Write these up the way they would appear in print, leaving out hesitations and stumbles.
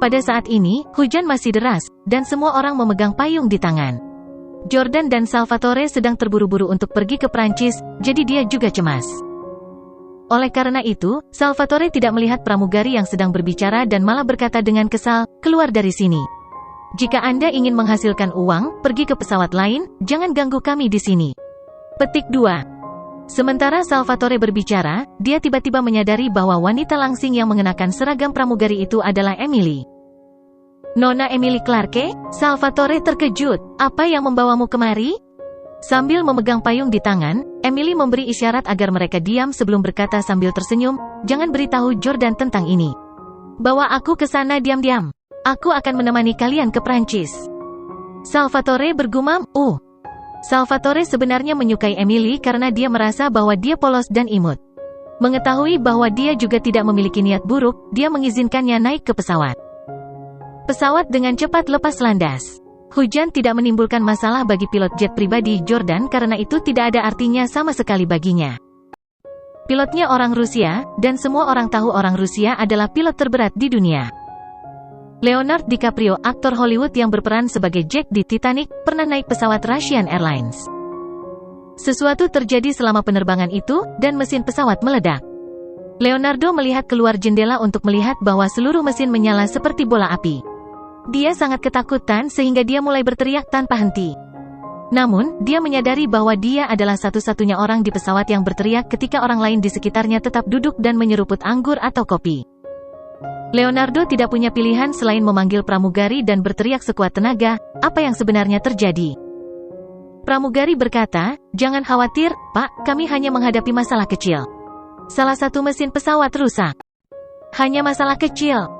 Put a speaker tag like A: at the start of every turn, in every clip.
A: Pada saat ini, hujan masih deras, dan semua orang memegang payung di tangan. Jordan dan Salvatore sedang terburu-buru untuk pergi ke Prancis, jadi dia juga cemas. Oleh karena itu, Salvatore tidak melihat pramugari yang sedang berbicara dan malah berkata dengan kesal, "Keluar dari sini. Jika Anda ingin menghasilkan uang, pergi ke pesawat lain, jangan ganggu kami di sini." Petik 2. Sementara Salvatore berbicara, dia tiba-tiba menyadari bahwa wanita langsing yang mengenakan seragam pramugari itu adalah Emily. "Nona Emily Clarke?" Salvatore terkejut. "Apa yang membawamu kemari?" Sambil memegang payung di tangan, Emily memberi isyarat agar mereka diam sebelum berkata sambil tersenyum, "Jangan beritahu Jordan tentang ini. Bawa aku ke sana diam-diam. Aku akan menemani kalian ke Prancis." Salvatore bergumam, Salvatore sebenarnya menyukai Emily karena dia merasa bahwa dia polos dan imut. Mengetahui bahwa dia juga tidak memiliki niat buruk, dia mengizinkannya naik ke pesawat. Pesawat dengan cepat lepas landas. Hujan tidak menimbulkan masalah bagi pilot jet pribadi Jordan karena itu tidak ada artinya sama sekali baginya. Pilotnya orang Rusia, dan semua orang tahu orang Rusia adalah pilot terberat di dunia. Leonardo DiCaprio, aktor Hollywood yang berperan sebagai Jack di Titanic, pernah naik pesawat Russian Airlines. Sesuatu terjadi selama penerbangan itu, dan mesin pesawat meledak. Leonardo melihat keluar jendela untuk melihat bahwa seluruh mesin menyala seperti bola api. Dia sangat ketakutan sehingga dia mulai berteriak tanpa henti. Namun, dia menyadari bahwa dia adalah satu-satunya orang di pesawat yang berteriak ketika orang lain di sekitarnya tetap duduk dan menyeruput anggur atau kopi. Leonardo tidak punya pilihan selain memanggil pramugari dan berteriak sekuat tenaga, "Apa yang sebenarnya terjadi?" Pramugari berkata, "Jangan khawatir, Pak, kami hanya menghadapi masalah kecil. Salah satu mesin pesawat rusak. Hanya masalah kecil."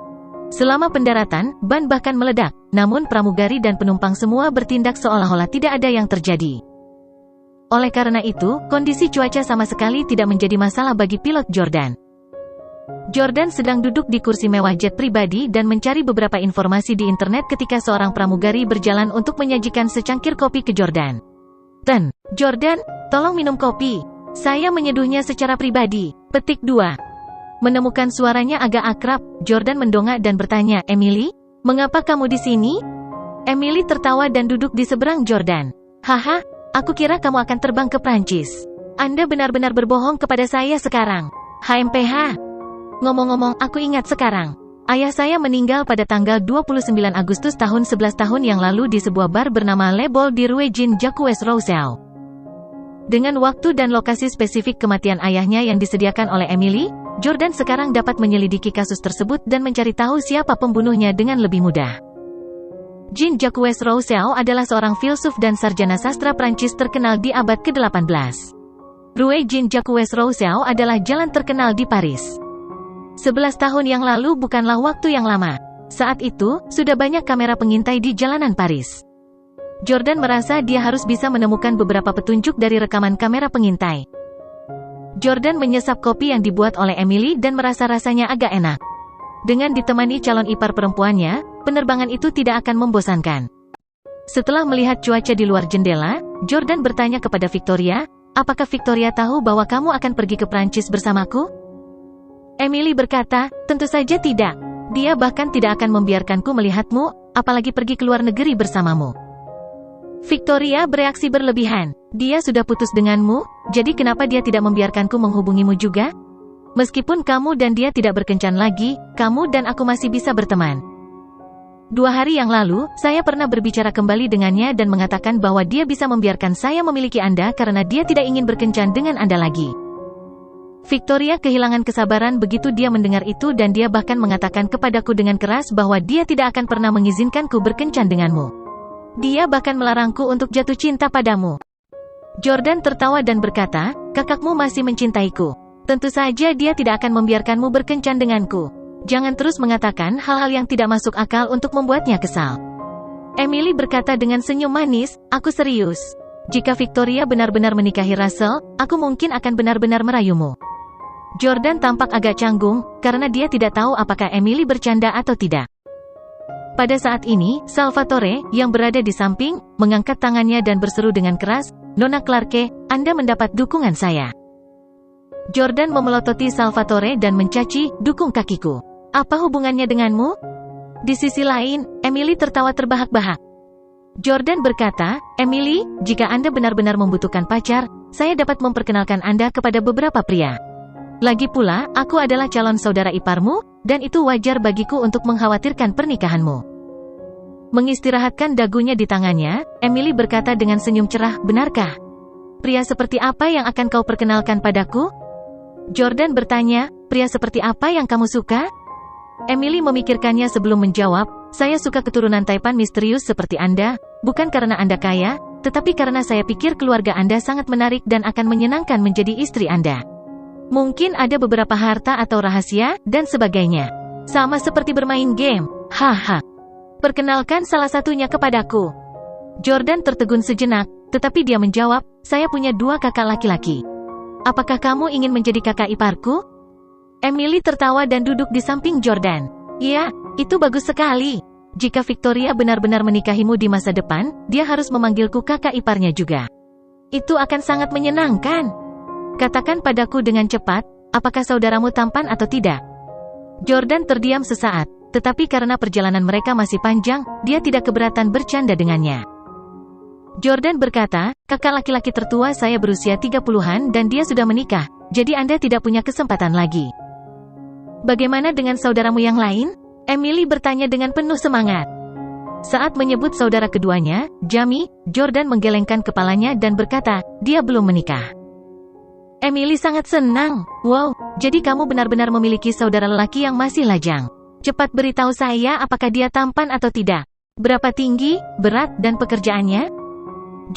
A: Selama pendaratan, ban bahkan meledak, namun pramugari dan penumpang semua bertindak seolah-olah tidak ada yang terjadi. Oleh karena itu, kondisi cuaca sama sekali tidak menjadi masalah bagi pilot Jordan. Jordan sedang duduk di kursi mewah jet pribadi dan mencari beberapa informasi di internet ketika seorang pramugari berjalan untuk menyajikan secangkir kopi ke Jordan. "Jordan, tolong minum kopi. Saya menyeduhnya secara pribadi." Petik 2. Menemukan suaranya agak akrab, Jordan mendongak dan bertanya, "Emily, mengapa kamu di sini?" Emily tertawa dan duduk di seberang Jordan. "Haha, aku kira kamu akan terbang ke Prancis. Anda benar-benar berbohong kepada saya sekarang. HMPH. Ngomong-ngomong, aku ingat sekarang. Ayah saya meninggal pada tanggal 29 Agustus tahun 11 tahun yang lalu di sebuah bar bernama Le Bol di Rue Jean-Jacques Rousseau." Dengan waktu dan lokasi spesifik kematian ayahnya yang disediakan oleh Emily, Jordan sekarang dapat menyelidiki kasus tersebut dan mencari tahu siapa pembunuhnya dengan lebih mudah. Jean-Jacques Rousseau adalah seorang filsuf dan sarjana sastra Prancis terkenal di abad ke-18. Rue Jean-Jacques Rousseau adalah jalan terkenal di Paris. 11 tahun yang lalu bukanlah waktu yang lama. Saat itu, sudah banyak kamera pengintai di jalanan Paris. Jordan merasa dia harus bisa menemukan beberapa petunjuk dari rekaman kamera pengintai. Jordan menyesap kopi yang dibuat oleh Emily dan merasa rasanya agak enak. Dengan ditemani calon ipar perempuannya, penerbangan itu tidak akan membosankan. Setelah melihat cuaca di luar jendela, Jordan bertanya kepada Victoria, "Apakah Victoria tahu bahwa kamu akan pergi ke Prancis bersamaku?" Emily berkata, "Tentu saja tidak. Dia bahkan tidak akan membiarkanku melihatmu, apalagi pergi ke luar negeri bersamamu." Victoria bereaksi berlebihan. "Dia sudah putus denganmu, jadi kenapa dia tidak membiarkanku menghubungimu juga? Meskipun kamu dan dia tidak berkencan lagi, kamu dan aku masih bisa berteman." 2 hari yang lalu, saya pernah berbicara kembali dengannya dan mengatakan bahwa dia bisa membiarkan saya memiliki Anda karena dia tidak ingin berkencan dengan Anda lagi. Victoria kehilangan kesabaran begitu dia mendengar itu dan dia bahkan mengatakan kepadaku dengan keras bahwa dia tidak akan pernah mengizinkanku berkencan denganmu. Dia bahkan melarangku untuk jatuh cinta padamu. Jordan tertawa dan berkata, "Kakakmu masih mencintaiku. Tentu saja dia tidak akan membiarkanmu berkencan denganku. Jangan terus mengatakan hal-hal yang tidak masuk akal untuk membuatnya kesal." Emily berkata dengan senyum manis, "Aku serius. Jika Victoria benar-benar menikahi Russell, aku mungkin akan benar-benar merayumu." Jordan tampak agak canggung, karena dia tidak tahu apakah Emily bercanda atau tidak. Pada saat ini, Salvatore, yang berada di samping, mengangkat tangannya dan berseru dengan keras, "Nona Clarke, Anda mendapat dukungan saya." Jordan memelototi Salvatore dan mencaci, "Dukung kakiku. Apa hubungannya denganmu?" Di sisi lain, Emily tertawa terbahak-bahak. Jordan berkata, "Emily, jika Anda benar-benar membutuhkan pacar, saya dapat memperkenalkan Anda kepada beberapa pria. Lagi pula, aku adalah calon saudara iparmu, dan itu wajar bagiku untuk mengkhawatirkan pernikahanmu." Mengistirahatkan dagunya di tangannya, Emily berkata dengan senyum cerah, "Benarkah? Pria seperti apa yang akan kau perkenalkan padaku?" Jordan bertanya, "Pria seperti apa yang kamu suka?" Emily memikirkannya sebelum menjawab, "Saya suka keturunan Taipan misterius seperti Anda, bukan karena Anda kaya, tetapi karena saya pikir keluarga Anda sangat menarik dan akan menyenangkan menjadi istri Anda. Mungkin ada beberapa harta atau rahasia, dan sebagainya. Sama seperti bermain game, haha. Perkenalkan salah satunya kepadaku." Jordan tertegun sejenak, tetapi dia menjawab, "Saya punya 2 kakak laki-laki. Apakah kamu ingin menjadi kakak iparku?" Emily tertawa dan duduk di samping Jordan. "Iya, itu bagus sekali. Jika Victoria benar-benar menikahimu di masa depan, dia harus memanggilku kakak iparnya juga. Itu akan sangat menyenangkan. Katakan padaku dengan cepat, apakah saudaramu tampan atau tidak?" Jordan terdiam sesaat, tetapi karena perjalanan mereka masih panjang, dia tidak keberatan bercanda dengannya. Jordan berkata, "Kakak laki-laki tertua saya berusia 30-an dan dia sudah menikah, jadi Anda tidak punya kesempatan lagi." "Bagaimana dengan saudaramu yang lain?" Emily bertanya dengan penuh semangat. Saat menyebut saudara keduanya, Jamie, Jordan menggelengkan kepalanya dan berkata, "Dia belum menikah." Emily sangat senang. "Wow, jadi kamu benar-benar memiliki saudara lelaki yang masih lajang. Cepat beritahu saya apakah dia tampan atau tidak. Berapa tinggi, berat, dan pekerjaannya?"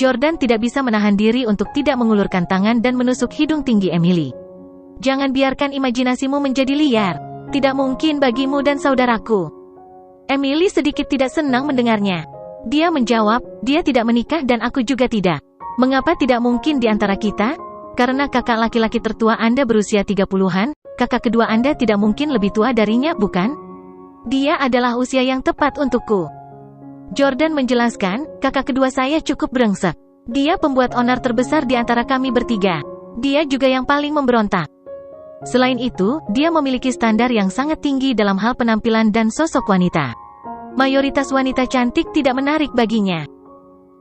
A: Jordan tidak bisa menahan diri untuk tidak mengulurkan tangan dan menusuk hidung tinggi Emily. "Jangan biarkan imajinasimu menjadi liar. Tidak mungkin bagimu dan saudaraku." Emily sedikit tidak senang mendengarnya. Dia menjawab, "Dia tidak menikah dan aku juga tidak. Mengapa tidak mungkin di antara kita? Karena kakak laki-laki tertua Anda berusia 30-an, kakak kedua Anda tidak mungkin lebih tua darinya, bukan? Dia adalah usia yang tepat untukku." Jordan menjelaskan, "Kakak kedua saya cukup brengsek. Dia pembuat onar terbesar di antara kami bertiga. Dia juga yang paling memberontak. Selain itu, dia memiliki standar yang sangat tinggi dalam hal penampilan dan sosok wanita. Mayoritas wanita cantik tidak menarik baginya."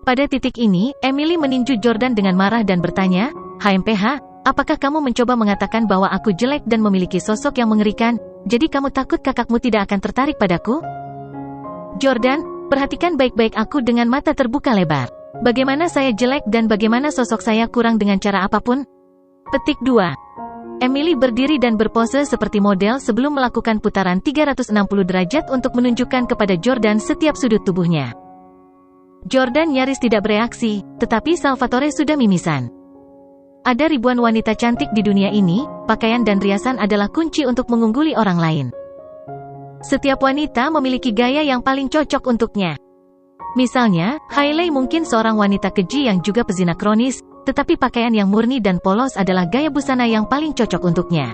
A: Pada titik ini, Emily meninju Jordan dengan marah dan bertanya, "HMPH, apakah kamu mencoba mengatakan bahwa aku jelek dan memiliki sosok yang mengerikan, jadi kamu takut kakakmu tidak akan tertarik padaku?" "Jordan, perhatikan baik-baik aku dengan mata terbuka lebar. Bagaimana saya jelek dan bagaimana sosok saya kurang dengan cara apapun?" Petik 2. Emily berdiri dan berpose seperti model sebelum melakukan putaran 360 derajat untuk menunjukkan kepada Jordan setiap sudut tubuhnya. Jordan nyaris tidak bereaksi, tetapi Salvatore sudah mimisan. Ada ribuan wanita cantik di dunia ini, pakaian dan riasan adalah kunci untuk mengungguli orang lain. Setiap wanita memiliki gaya yang paling cocok untuknya. Misalnya, Hailey mungkin seorang wanita keji yang juga pezina kronis, tetapi pakaian yang murni dan polos adalah gaya busana yang paling cocok untuknya.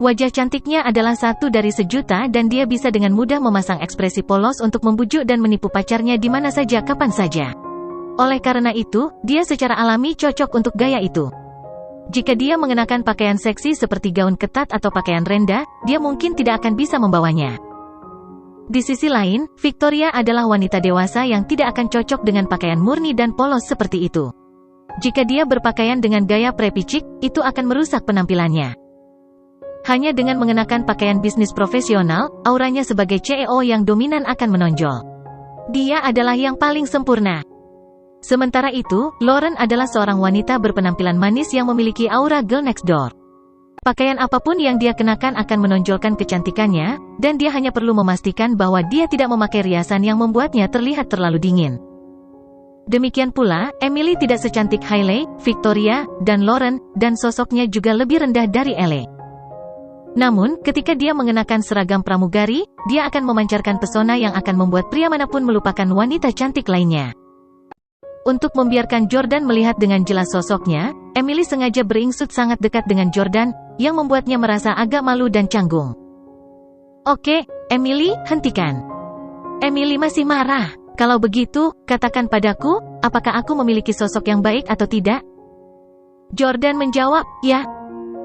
A: Wajah cantiknya adalah satu dari sejuta dan dia bisa dengan mudah memasang ekspresi polos untuk membujuk dan menipu pacarnya di mana saja kapan saja. Oleh karena itu, dia secara alami cocok untuk gaya itu. Jika dia mengenakan pakaian seksi seperti gaun ketat atau pakaian rendah, dia mungkin tidak akan bisa membawanya. Di sisi lain, Victoria adalah wanita dewasa yang tidak akan cocok dengan pakaian murni dan polos seperti itu. Jika dia berpakaian dengan gaya preppy chic, itu akan merusak penampilannya. Hanya dengan mengenakan pakaian bisnis profesional, auranya sebagai CEO yang dominan akan menonjol. Dia adalah yang paling sempurna. Sementara itu, Lauren adalah seorang wanita berpenampilan manis yang memiliki aura girl next door. Pakaian apapun yang dia kenakan akan menonjolkan kecantikannya, dan dia hanya perlu memastikan bahwa dia tidak memakai riasan yang membuatnya terlihat terlalu dingin. Demikian pula, Emily tidak secantik Hailey, Victoria, dan Lauren, dan sosoknya juga lebih rendah dari Elle. Namun, ketika dia mengenakan seragam pramugari, dia akan memancarkan pesona yang akan membuat pria manapun melupakan wanita cantik lainnya. Untuk membiarkan Jordan melihat dengan jelas sosoknya, Emily sengaja beringsut sangat dekat dengan Jordan, yang membuatnya merasa agak malu dan canggung. "Oke, Emily, hentikan." Emily masih marah. "Kalau begitu, katakan padaku, apakah aku memiliki sosok yang baik atau tidak?" Jordan menjawab, "Ya."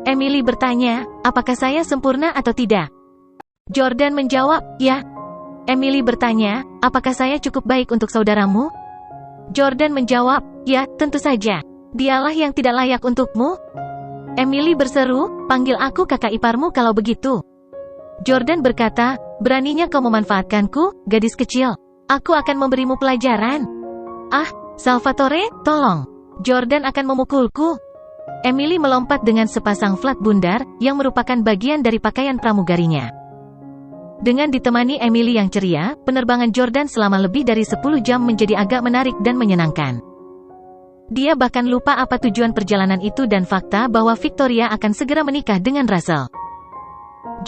A: Emily bertanya, "Apakah saya sempurna atau tidak?" Jordan menjawab, "Ya." Emily bertanya, apakah saya cukup baik untuk saudaramu? Jordan menjawab, ya, tentu saja. Dialah yang tidak layak untukmu. Emily berseru, panggil aku kakak iparmu kalau begitu. Jordan berkata, beraninya kau memanfaatkanku, gadis kecil. Aku akan memberimu pelajaran. Ah, Salvatore, tolong. Jordan akan memukulku. Emily melompat dengan sepasang flat bundar, yang merupakan bagian dari pakaian pramugarinya. Dengan ditemani Emily yang ceria, penerbangan Jordan selama lebih dari 10 jam menjadi agak menarik dan menyenangkan. Dia bahkan lupa apa tujuan perjalanan itu dan fakta bahwa Victoria akan segera menikah dengan Russell.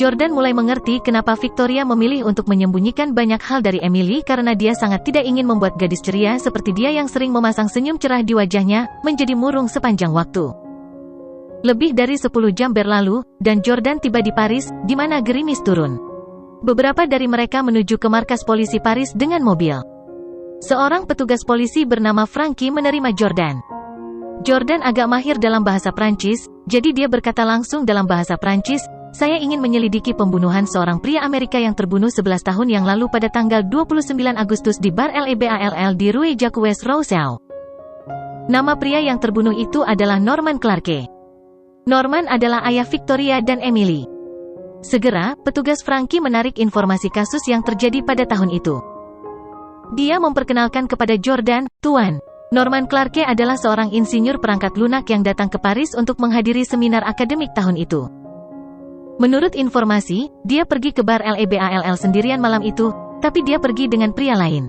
A: Jordan mulai mengerti kenapa Victoria memilih untuk menyembunyikan banyak hal dari Emily karena dia sangat tidak ingin membuat gadis ceria seperti dia yang sering memasang senyum cerah di wajahnya, menjadi murung sepanjang waktu. Lebih dari 10 jam berlalu, dan Jordan tiba di Paris, di mana gerimis turun. Beberapa dari mereka menuju ke markas polisi Paris dengan mobil. Seorang petugas polisi bernama Frankie menerima Jordan. Jordan agak mahir dalam bahasa Prancis, jadi dia berkata langsung dalam bahasa Prancis, saya ingin menyelidiki pembunuhan seorang pria Amerika yang terbunuh 11 tahun yang lalu pada tanggal 29 Agustus di bar LEBALL di Rue Jacques Roussel. Nama pria yang terbunuh itu adalah Norman Clarke. Norman adalah ayah Victoria dan Emily. Segera, petugas Frankie menarik informasi kasus yang terjadi pada tahun itu. Dia memperkenalkan kepada Jordan, Tuan. Norman Clarke adalah seorang insinyur perangkat lunak yang datang ke Paris untuk menghadiri seminar akademik tahun itu. Menurut informasi, dia pergi ke bar LEBALL sendirian malam itu, tapi dia pergi dengan pria lain.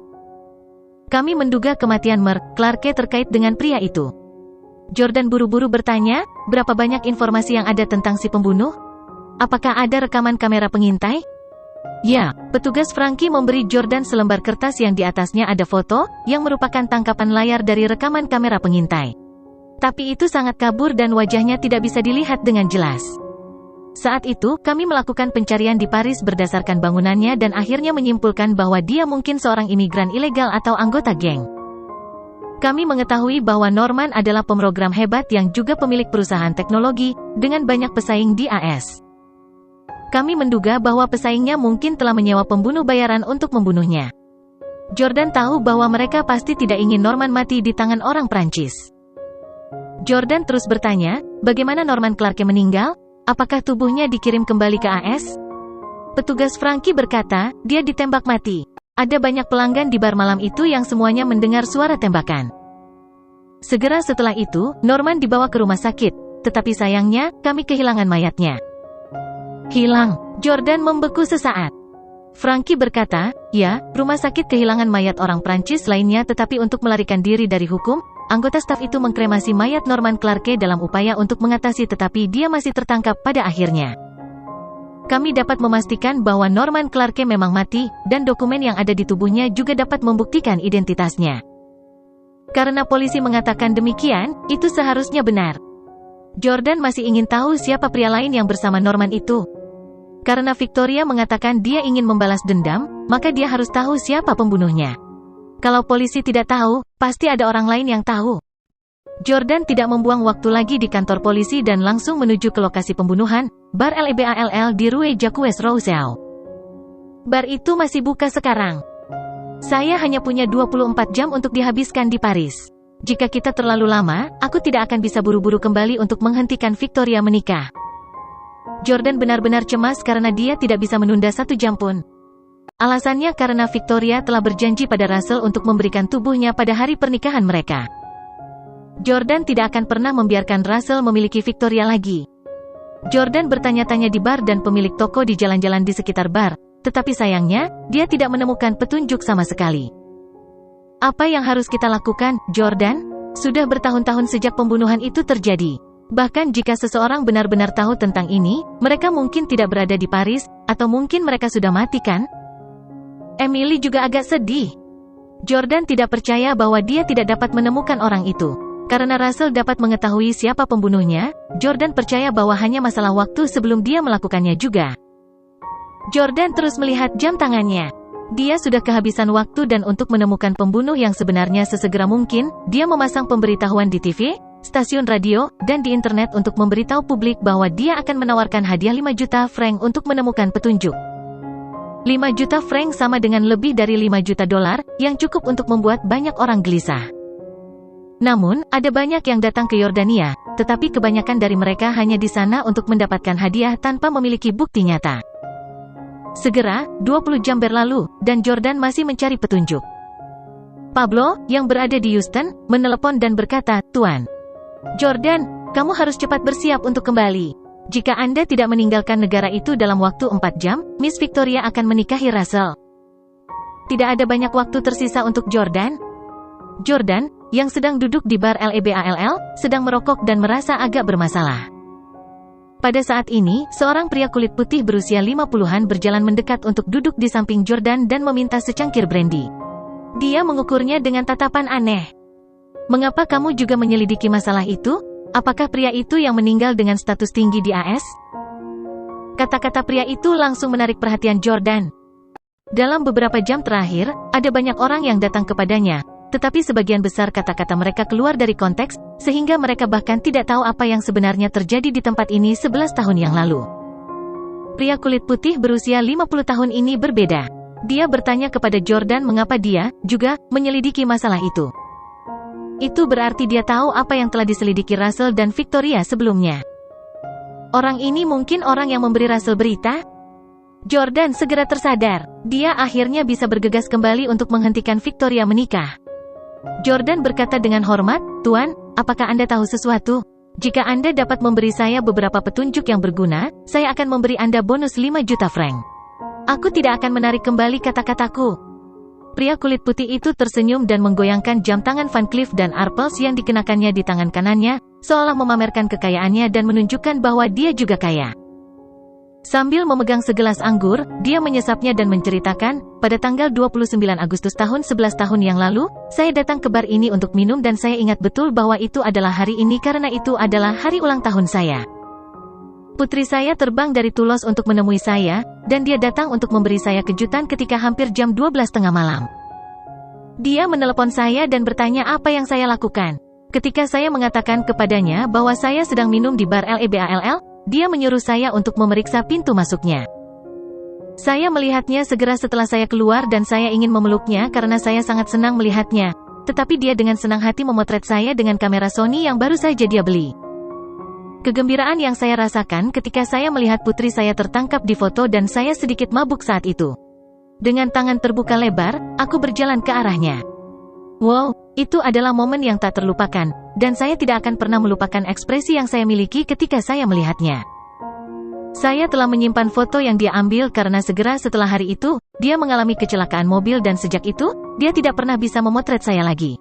A: Kami menduga kematian Merc Clarke terkait dengan pria itu. Jordan buru-buru bertanya, berapa banyak informasi yang ada tentang si pembunuh? Apakah ada rekaman kamera pengintai? Ya, petugas Frankie memberi Jordan selembar kertas yang di atasnya ada foto, yang merupakan tangkapan layar dari rekaman kamera pengintai. Tapi itu sangat kabur dan wajahnya tidak bisa dilihat dengan jelas. Saat itu, kami melakukan pencarian di Paris berdasarkan bangunannya dan akhirnya menyimpulkan bahwa dia mungkin seorang imigran ilegal atau anggota geng. Kami mengetahui bahwa Norman adalah pemrogram hebat yang juga pemilik perusahaan teknologi, dengan banyak pesaing di AS. Kami menduga bahwa pesaingnya mungkin telah menyewa pembunuh bayaran untuk membunuhnya. Jordan tahu bahwa mereka pasti tidak ingin Norman mati di tangan orang Prancis. Jordan terus bertanya, bagaimana Norman Clarke meninggal? Apakah tubuhnya dikirim kembali ke AS? Petugas Frankie berkata, dia ditembak mati. Ada banyak pelanggan di bar malam itu yang semuanya mendengar suara tembakan. Segera setelah itu, Norman dibawa ke rumah sakit, tetapi sayangnya, kami kehilangan mayatnya. Hilang. Jordan membeku sesaat. Frankie berkata, ya, rumah sakit kehilangan mayat orang Prancis lainnya tetapi untuk melarikan diri dari hukum, anggota staf itu mengkremasi mayat Norman Clarke dalam upaya untuk mengatasi tetapi dia masih tertangkap pada akhirnya. Kami dapat memastikan bahwa Norman Clarke memang mati, dan dokumen yang ada di tubuhnya juga dapat membuktikan identitasnya. Karena polisi mengatakan demikian, itu seharusnya benar. Jordan masih ingin tahu siapa pria lain yang bersama Norman itu. Karena Victoria mengatakan dia ingin membalas dendam, maka dia harus tahu siapa pembunuhnya. Kalau polisi tidak tahu, pasti ada orang lain yang tahu. Jordan tidak membuang waktu lagi di kantor polisi dan langsung menuju ke lokasi pembunuhan, bar LEBALL di Rue Jacques Roussel. Bar itu masih buka sekarang. Saya hanya punya 24 jam untuk dihabiskan di Paris. Jika kita terlalu lama, aku tidak akan bisa buru-buru kembali untuk menghentikan Victoria menikah. Jordan benar-benar cemas karena dia tidak bisa menunda 1 jam pun. Alasannya karena Victoria telah berjanji pada Russell untuk memberikan tubuhnya pada hari pernikahan mereka. Jordan tidak akan pernah membiarkan Russell memiliki Victoria lagi. Jordan bertanya-tanya di bar dan pemilik toko di jalan-jalan di sekitar bar, tetapi sayangnya, dia tidak menemukan petunjuk sama sekali. Apa yang harus kita lakukan, Jordan? Sudah bertahun-tahun sejak pembunuhan itu terjadi. Bahkan jika seseorang benar-benar tahu tentang ini, mereka mungkin tidak berada di Paris, atau mungkin mereka sudah mati kan? Emily juga agak sedih. Jordan tidak percaya bahwa dia tidak dapat menemukan orang itu. Karena Russell dapat mengetahui siapa pembunuhnya, Jordan percaya bahwa hanya masalah waktu sebelum dia melakukannya juga. Jordan terus melihat jam tangannya. Dia sudah kehabisan waktu dan untuk menemukan pembunuh yang sebenarnya sesegera mungkin, dia memasang pemberitahuan di TV, stasiun radio, dan di internet untuk memberitahu publik bahwa dia akan menawarkan hadiah 5 juta franc untuk menemukan petunjuk. 5 juta franc sama dengan lebih dari 5 juta dolar, yang cukup untuk membuat banyak orang gelisah. Namun, ada banyak yang datang ke Yordania, tetapi kebanyakan dari mereka hanya di sana untuk mendapatkan hadiah tanpa memiliki bukti nyata. Segera, 20 jam berlalu, dan Jordan masih mencari petunjuk. Pablo, yang berada di Houston, menelepon dan berkata, "Tuan Jordan, kamu harus cepat bersiap untuk kembali. Jika Anda tidak meninggalkan negara itu dalam waktu 4 jam, Miss Victoria akan menikahi Russell." Tidak ada banyak waktu tersisa untuk Jordan. Jordan, yang sedang duduk di bar LEBALL, sedang merokok dan merasa agak bermasalah. Pada saat ini, seorang pria kulit putih berusia 50-an berjalan mendekat untuk duduk di samping Jordan dan meminta secangkir brandy. Dia mengukurnya dengan tatapan aneh. "Mengapa kamu juga menyelidiki masalah itu? Apakah pria itu yang meninggal dengan status tinggi di AS?" Kata-kata pria itu langsung menarik perhatian Jordan. Dalam beberapa jam terakhir, ada banyak orang yang datang kepadanya, tetapi sebagian besar kata-kata mereka keluar dari konteks, sehingga mereka bahkan tidak tahu apa yang sebenarnya terjadi di tempat ini 11 tahun yang lalu. Pria kulit putih berusia 50 tahun ini berbeda. Dia bertanya kepada Jordan mengapa dia juga menyelidiki masalah itu. Itu berarti dia tahu apa yang telah diselidiki Russell dan Victoria sebelumnya. Orang ini mungkin orang yang memberi Russell berita? Jordan segera tersadar. Dia akhirnya bisa bergegas kembali untuk menghentikan Victoria menikah. Jordan berkata dengan hormat, "Tuan, apakah Anda tahu sesuatu? Jika Anda dapat memberi saya beberapa petunjuk yang berguna, saya akan memberi Anda bonus 5 juta franc. Aku tidak akan menarik kembali kata-kataku." Pria kulit putih itu tersenyum dan menggoyangkan jam tangan Van Cleef dan Arpels yang dikenakannya di tangan kanannya, seolah memamerkan kekayaannya dan menunjukkan bahwa dia juga kaya. Sambil memegang segelas anggur, dia menyesapnya dan menceritakan, "Pada tanggal 29 Agustus tahun 11 tahun yang lalu, saya datang ke bar ini untuk minum dan saya ingat betul bahwa itu adalah hari ini karena itu adalah hari ulang tahun saya. Putri saya terbang dari Toulouse untuk menemui saya, dan dia datang untuk memberi saya kejutan ketika hampir jam 12 tengah malam. Dia menelepon saya dan bertanya apa yang saya lakukan. Ketika saya mengatakan kepadanya bahwa saya sedang minum di bar LEBALL, dia menyuruh saya untuk memeriksa pintu masuknya. Saya melihatnya segera setelah saya keluar dan saya ingin memeluknya karena saya sangat senang melihatnya. Tetapi dia dengan senang hati memotret saya dengan kamera Sony yang baru saja dia beli. Kegembiraan yang saya rasakan ketika saya melihat putri saya tertangkap di foto dan saya sedikit mabuk saat itu. Dengan tangan terbuka lebar, aku berjalan ke arahnya. Wow, itu adalah momen yang tak terlupakan, dan saya tidak akan pernah melupakan ekspresi yang saya miliki ketika saya melihatnya. Saya telah menyimpan foto yang dia ambil karena segera setelah hari itu, dia mengalami kecelakaan mobil dan sejak itu, dia tidak pernah bisa memotret saya lagi.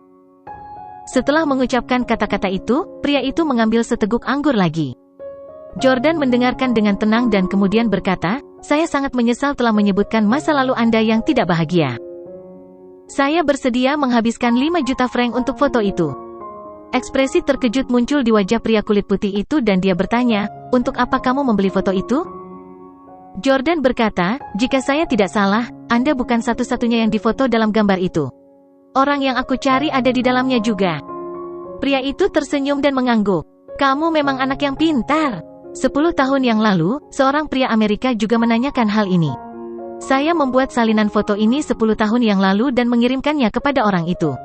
A: Setelah mengucapkan kata-kata itu, pria itu mengambil seteguk anggur lagi. Jordan mendengarkan dengan tenang dan kemudian berkata, "Saya sangat menyesal telah menyebutkan masa lalu Anda yang tidak bahagia. Saya bersedia menghabiskan 5 juta franc untuk foto itu." Ekspresi terkejut muncul di wajah pria kulit putih itu dan dia bertanya, "Untuk apa kamu membeli foto itu?" Jordan berkata, "Jika saya tidak salah, Anda bukan satu-satunya yang difoto dalam gambar itu. Orang yang aku cari ada di dalamnya juga." Pria itu tersenyum dan mengangguk. "Kamu memang anak yang pintar." 10 tahun yang lalu, seorang pria Amerika juga menanyakan hal ini. "Saya membuat salinan foto ini 10 tahun yang lalu dan mengirimkannya kepada orang itu."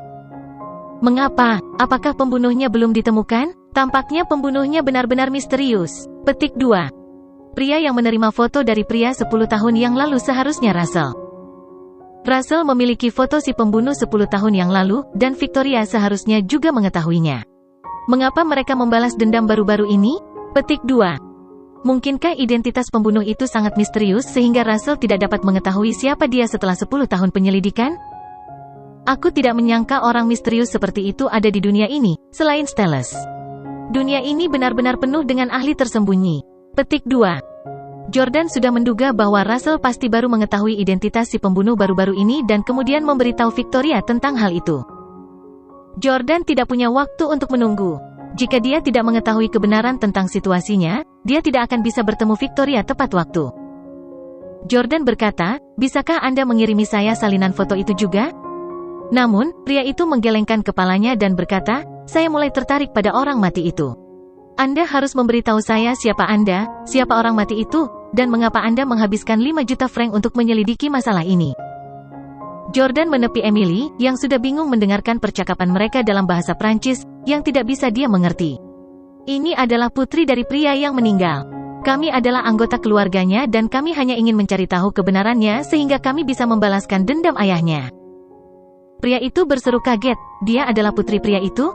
A: "Mengapa? Apakah pembunuhnya belum ditemukan?" "Tampaknya pembunuhnya benar-benar misterius." Petik 2. Pria yang menerima foto dari pria 10 tahun yang lalu seharusnya Russell. Russell memiliki foto si pembunuh 10 tahun yang lalu, dan Victoria seharusnya juga mengetahuinya. Mengapa mereka membalas dendam baru-baru ini? Petik 2. Mungkinkah identitas pembunuh itu sangat misterius sehingga Russell tidak dapat mengetahui siapa dia setelah 10 tahun penyelidikan? Aku tidak menyangka orang misterius seperti itu ada di dunia ini, selain Stellus. Dunia ini benar-benar penuh dengan ahli tersembunyi. Petik 2. Jordan sudah menduga bahwa Russell pasti baru mengetahui identitas si pembunuh baru-baru ini dan kemudian memberitahu Victoria tentang hal itu. Jordan tidak punya waktu untuk menunggu. Jika dia tidak mengetahui kebenaran tentang situasinya, dia tidak akan bisa bertemu Victoria tepat waktu. Jordan berkata, "Bisakah Anda mengirimi saya salinan foto itu juga?" Namun, pria itu menggelengkan kepalanya dan berkata, "Saya mulai tertarik pada orang mati itu. Anda harus memberitahu saya siapa Anda, siapa orang mati itu, dan mengapa Anda menghabiskan 5 juta franc untuk menyelidiki masalah ini?" Jordan menepi Emily, yang sudah bingung mendengarkan percakapan mereka dalam bahasa Prancis, yang tidak bisa dia mengerti. "Ini adalah putri dari pria yang meninggal. Kami adalah anggota keluarganya dan kami hanya ingin mencari tahu kebenarannya sehingga kami bisa membalaskan dendam ayahnya." Pria itu berseru kaget, "Dia adalah putri pria itu?"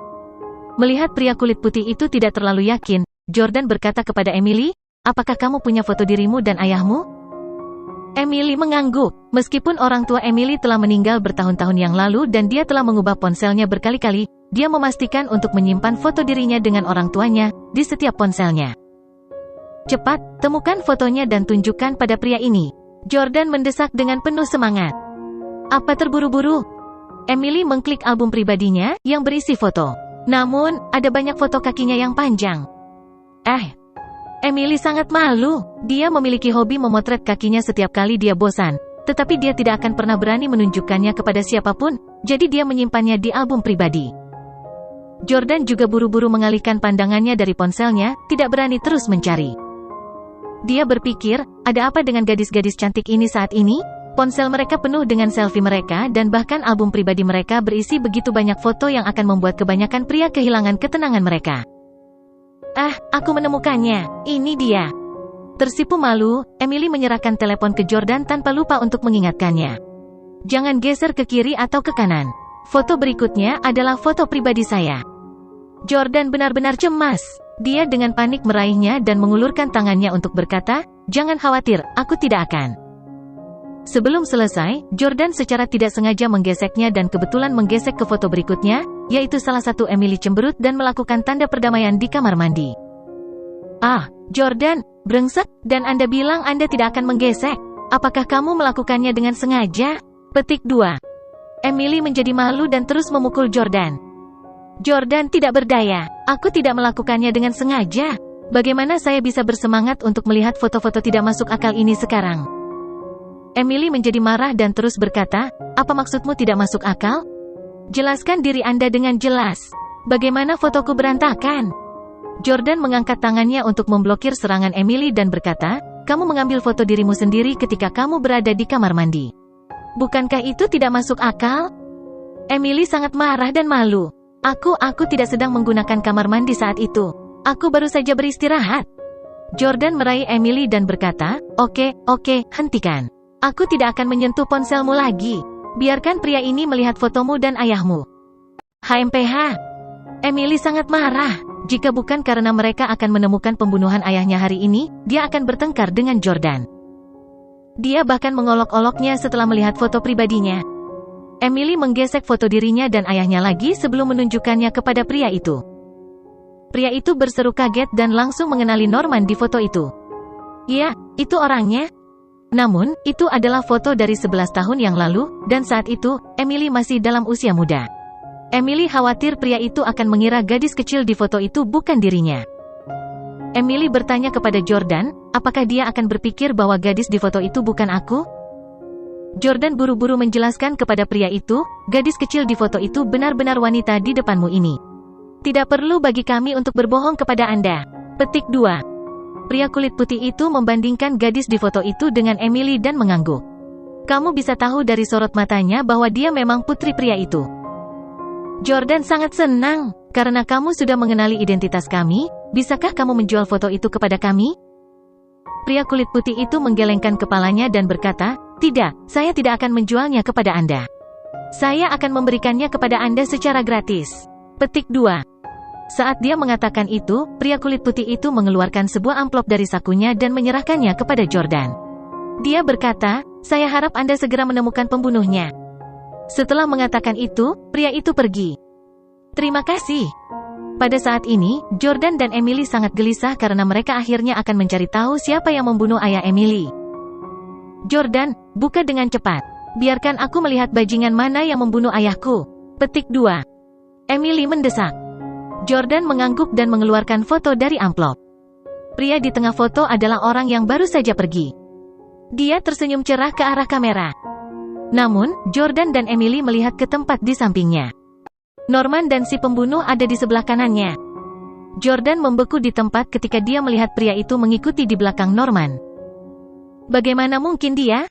A: Melihat pria kulit putih itu tidak terlalu yakin, Jordan berkata kepada Emily, "Apakah kamu punya foto dirimu dan ayahmu?" Emily mengangguk. Meskipun orang tua Emily telah meninggal bertahun-tahun yang lalu dan dia telah mengubah ponselnya berkali-kali, dia memastikan untuk menyimpan foto dirinya dengan orang tuanya di setiap ponselnya. "Cepat, temukan fotonya dan tunjukkan pada pria ini." Jordan mendesak dengan penuh semangat. "Apa terburu-buru?" Emily mengklik album pribadinya, yang berisi foto. Namun, ada banyak foto kakinya yang panjang. Emily sangat malu. Dia memiliki hobi memotret kakinya setiap kali dia bosan, tetapi dia tidak akan pernah berani menunjukkannya kepada siapapun, jadi dia menyimpannya di album pribadi. Jordan juga buru-buru mengalihkan pandangannya dari ponselnya, tidak berani terus mencari. Dia berpikir, ada apa dengan gadis-gadis cantik ini saat ini? Ponsel mereka penuh dengan selfie mereka dan bahkan album pribadi mereka berisi begitu banyak foto yang akan membuat kebanyakan pria kehilangan ketenangan mereka. Aku menemukannya. Ini dia." Tersipu malu, Emily menyerahkan telepon ke Jordan tanpa lupa untuk mengingatkannya. "Jangan geser ke kiri atau ke kanan. Foto berikutnya adalah foto pribadi saya." Jordan benar-benar cemas. Dia dengan panik meraihnya dan mengulurkan tangannya untuk berkata, "Jangan khawatir, aku tidak akan." Sebelum selesai, Jordan secara tidak sengaja menggeseknya dan kebetulan menggesek ke foto berikutnya, yaitu salah satu Emily cemberut dan melakukan tanda perdamaian di kamar mandi. Jordan, brengsek, dan Anda bilang Anda tidak akan menggesek. Apakah kamu melakukannya dengan sengaja?" Petik 2. Emily menjadi malu dan terus memukul Jordan. "Jordan tidak berdaya. Aku tidak melakukannya dengan sengaja. Bagaimana saya bisa bersemangat untuk melihat foto-foto tidak masuk akal ini sekarang?" Emily menjadi marah dan terus berkata, "Apa maksudmu tidak masuk akal? Jelaskan diri Anda dengan jelas. Bagaimana fotoku berantakan?" Jordan mengangkat tangannya untuk memblokir serangan Emily dan berkata, "Kamu mengambil foto dirimu sendiri ketika kamu berada di kamar mandi. Bukankah itu tidak masuk akal?" Emily sangat marah dan malu. Aku tidak sedang menggunakan kamar mandi saat itu. Aku baru saja beristirahat." Jordan meraih Emily dan berkata, Oke, hentikan. Aku tidak akan menyentuh ponselmu lagi. Biarkan pria ini melihat fotomu dan ayahmu." HMPH. Emily sangat marah. Jika bukan karena mereka akan menemukan pembunuhan ayahnya hari ini, dia akan bertengkar dengan Jordan. Dia bahkan mengolok-oloknya setelah melihat foto pribadinya. Emily menggesek foto dirinya dan ayahnya lagi sebelum menunjukkannya kepada pria itu. Pria itu berseru kaget dan langsung mengenali Norman di foto itu. "Ya, itu orangnya." Namun, itu adalah foto dari 11 tahun yang lalu, dan saat itu, Emily masih dalam usia muda. Emily khawatir pria itu akan mengira gadis kecil di foto itu bukan dirinya. Emily bertanya kepada Jordan, apakah dia akan berpikir bahwa gadis di foto itu bukan aku? Jordan buru-buru menjelaskan kepada pria itu, gadis kecil di foto itu benar-benar wanita di depanmu ini. Tidak perlu bagi kami untuk berbohong kepada Anda. Petik 2. Pria kulit putih itu membandingkan gadis di foto itu dengan Emily dan mengangguk. "Kamu bisa tahu dari sorot matanya bahwa dia memang putri pria itu." Jordan sangat senang. "Karena kamu sudah mengenali identitas kami, bisakah kamu menjual foto itu kepada kami?" Pria kulit putih itu menggelengkan kepalanya dan berkata, "Tidak, saya tidak akan menjualnya kepada Anda. Saya akan memberikannya kepada Anda secara gratis." Petik 2. Saat dia mengatakan itu, pria kulit putih itu mengeluarkan sebuah amplop dari sakunya dan menyerahkannya kepada Jordan. Dia berkata, "Saya harap Anda segera menemukan pembunuhnya." Setelah mengatakan itu, pria itu pergi. "Terima kasih." Pada saat ini, Jordan dan Emily sangat gelisah karena mereka akhirnya akan mencari tahu siapa yang membunuh ayah Emily. "Jordan, buka dengan cepat. Biarkan aku melihat bajingan mana yang membunuh ayahku." Petik 2. Emily mendesak. Jordan mengangguk dan mengeluarkan foto dari amplop. Pria di tengah foto adalah orang yang baru saja pergi. Dia tersenyum cerah ke arah kamera. Namun, Jordan dan Emily melihat ke tempat di sampingnya. Norman dan si pembunuh ada di sebelah kanannya. Jordan membeku di tempat ketika dia melihat pria itu mengikuti di belakang Norman. Bagaimana mungkin dia?